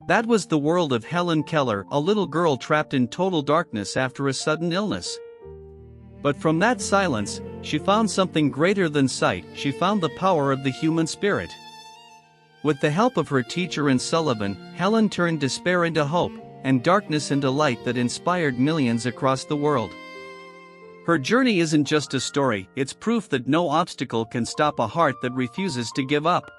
That was the world of Helen Keller, a little girl trapped in total darkness after a sudden illness. But from that silence, she found something greater than sight. She found the power of the human spirit. With the help of her teacher Anne Sullivan, Helen turned despair into hope, and darkness into light that inspired millions across the world. Her journey isn't just a story, it's proof that no obstacle can stop a heart that refuses to give up.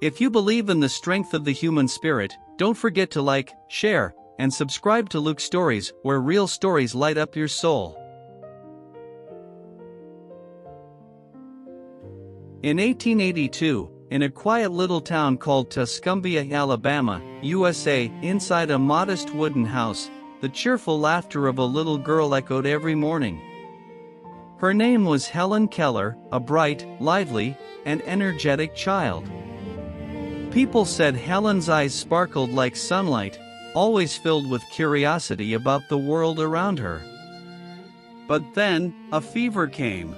If you believe in the strength of the human spirit, don't forget to like, share, and subscribe to Luke Stories, where real stories light up your soul. In 1882, in a quiet little town called Tuscumbia, Alabama, USA, inside a modest wooden house, the cheerful laughter of a little girl echoed every morning. Her name was Helen Keller, a bright, lively, and energetic child. People said Helen's eyes sparkled like sunlight, always filled with curiosity about the world around her. But then, a fever came.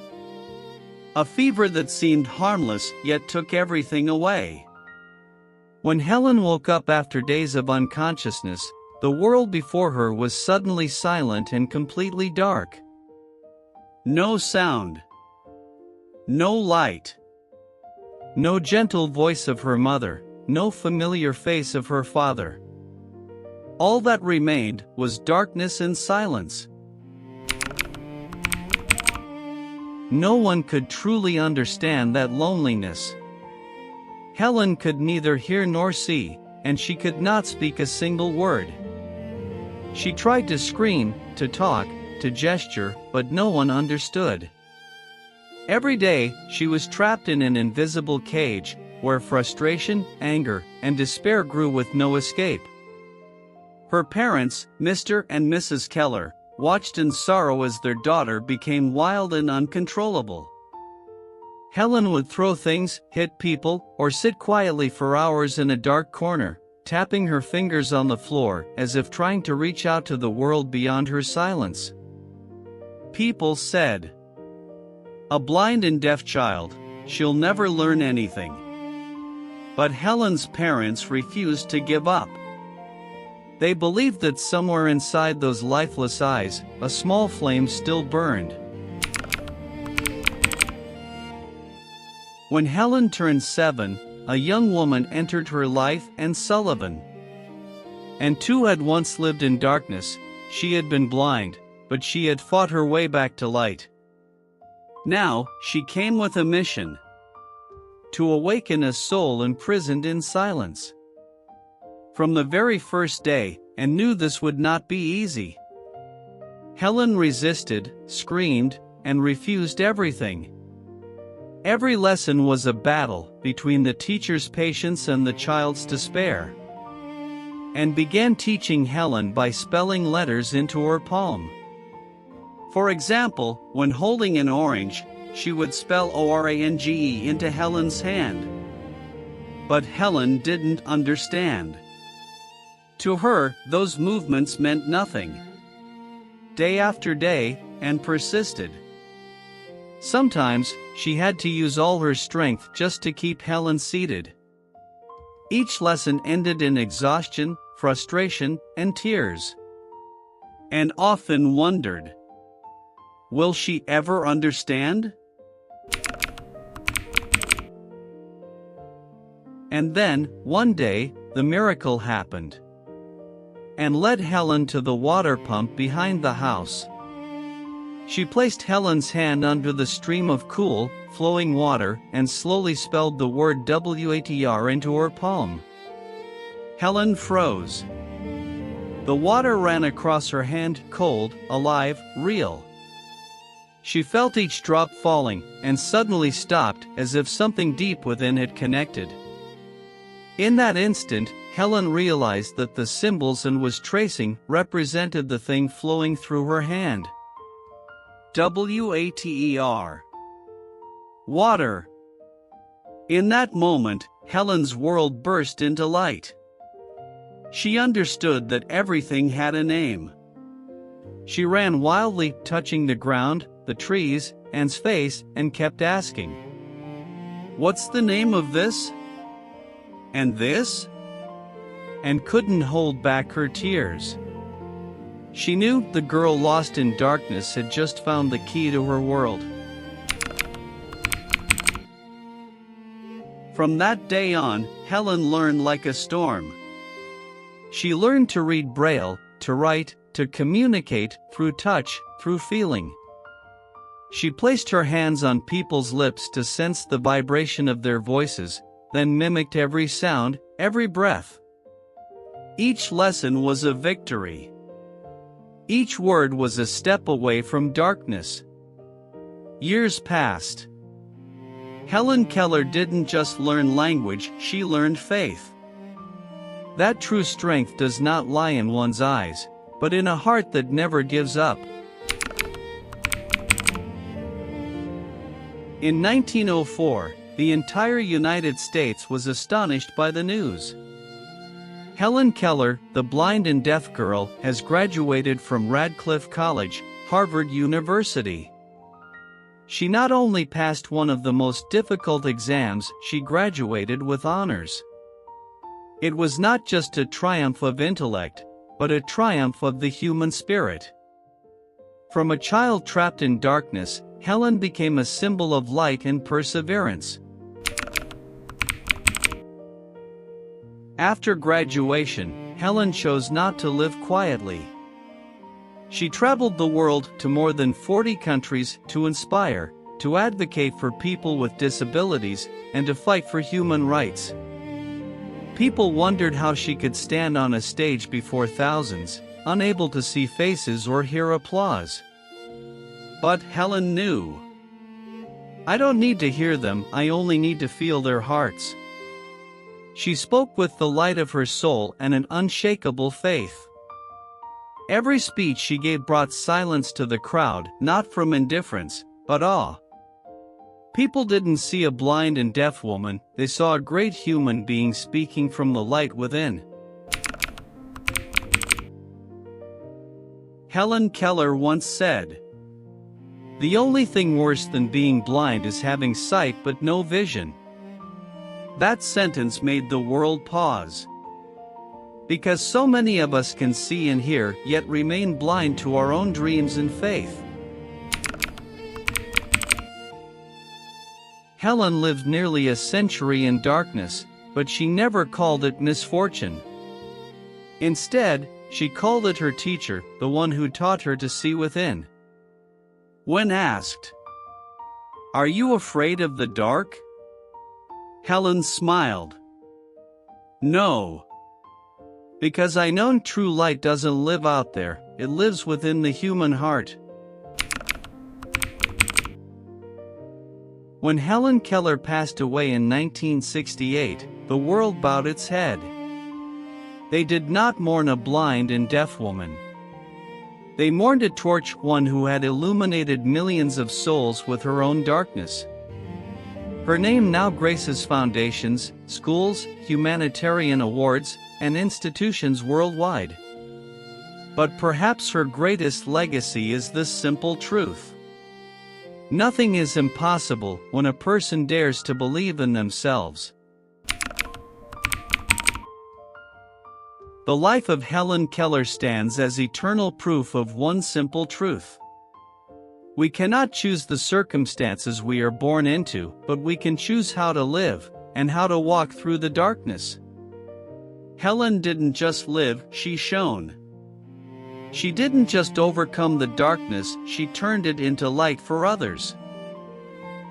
A fever that seemed harmless yet took everything away. When Helen woke up after days of unconsciousness, the world before her was suddenly silent and completely dark. No sound. No light. No gentle voice of her mother, no familiar face of her father. All that remained was darkness and silence. No one could truly understand that loneliness. Helen could neither hear nor see, and she could not speak a single word. She tried to scream, to talk, to gesture, but no one understood. Every day, she was trapped in an invisible cage, where frustration, anger, and despair grew with no escape. Her parents, Mr. and Mrs. Keller, watched in sorrow as their daughter became wild and uncontrollable. Helen would throw things, hit people, or sit quietly for hours in a dark corner, tapping her fingers on the floor as if trying to reach out to the world beyond her silence. People said, "A blind and deaf child, she'll never learn anything." But Helen's parents refused to give up. They believed that somewhere inside those lifeless eyes, a small flame still burned. When Helen turned 7, a young woman entered her life, Anne Sullivan. Anne too had once lived in darkness. She had been blind, but she had fought her way back to light. Now, she came with a mission: to awaken a soul imprisoned in silence. From the very first day, Anne knew this would not be easy. Helen resisted, screamed, and refused everything. Every lesson was a battle between the teacher's patience and the child's despair. Anne began teaching Helen by spelling letters into her palm. For example, when holding an orange, she would spell ORANGE into Helen's hand. But Helen didn't understand. To her, those movements meant nothing. Day after day, Anne persisted. Sometimes, she had to use all her strength just to keep Helen seated. Each lesson ended in exhaustion, frustration, and tears. Anne often wondered, will she ever understand? And then, one day, the miracle happened. Anne led Helen to the water pump behind the house. She placed Helen's hand under the stream of cool, flowing water and slowly spelled the word WATR into her palm. Helen froze. The water ran across her hand, cold, alive, real. She felt each drop falling, and suddenly stopped, as if something deep within had connected. In that instant, Helen realized that the symbols Anne was tracing represented the thing flowing through her hand. WATER. Water. In that moment, Helen's world burst into light. She understood that everything had a name. She ran wildly, touching the ground, the trees, Anne's face, and kept asking, "What's the name of this? And this?" and couldn't hold back her tears. She knew the girl lost in darkness had just found the key to her world. From that day on, Helen learned like a storm. She learned to read Braille, to write, to communicate, through touch, through feeling. She placed her hands on people's lips to sense the vibration of their voices, then mimicked every sound, every breath. Each lesson was a victory. Each word was a step away from darkness. Years passed. Helen Keller didn't just learn language, she learned faith. That true strength does not lie in one's eyes, but in a heart that never gives up. In 1904, the entire United States was astonished by the news. Helen Keller, the blind and deaf girl, has graduated from Radcliffe College, Harvard University. She not only passed one of the most difficult exams, she graduated with honors. It was not just a triumph of intellect, but a triumph of the human spirit. From a child trapped in darkness, Helen became a symbol of light and perseverance. After graduation, Helen chose not to live quietly. She traveled the world to more than 40 countries to inspire, to advocate for people with disabilities, and to fight for human rights. People wondered how she could stand on a stage before thousands, unable to see faces or hear applause. But Helen knew. I don't need to hear them, I only need to feel their hearts. She spoke with the light of her soul and an unshakable faith. Every speech she gave brought silence to the crowd, not from indifference, but awe. People didn't see a blind and deaf woman, they saw a great human being speaking from the light within. Helen Keller once said, "The only thing worse than being blind is having sight but no vision." That sentence made the world pause. Because so many of us can see and hear, yet remain blind to our own dreams and faith. Helen lived nearly a century in darkness, but she never called it misfortune. Instead, she called it her teacher, the one who taught her to see within. When asked, "Are you afraid of the dark?" Helen smiled. "No. Because I know true light doesn't live out there, it lives within the human heart." When Helen Keller passed away in 1968, the world bowed its head. They did not mourn a blind and deaf woman. They mourned a torch, one who had illuminated millions of souls with her own darkness. Her name now graces foundations, schools, humanitarian awards, and institutions worldwide. But perhaps her greatest legacy is this simple truth. Nothing is impossible when a person dares to believe in themselves. The life of Helen Keller stands as eternal proof of one simple truth. We cannot choose the circumstances we are born into, but we can choose how to live, and how to walk through the darkness. Helen didn't just live, she shone. She didn't just overcome the darkness, she turned it into light for others.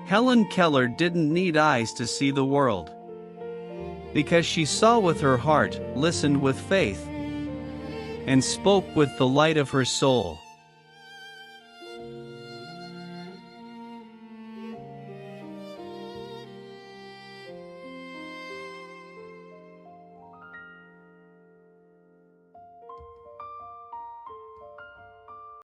Helen Keller didn't need eyes to see the world. Because she saw with her heart, listened with faith, and spoke with the light of her soul.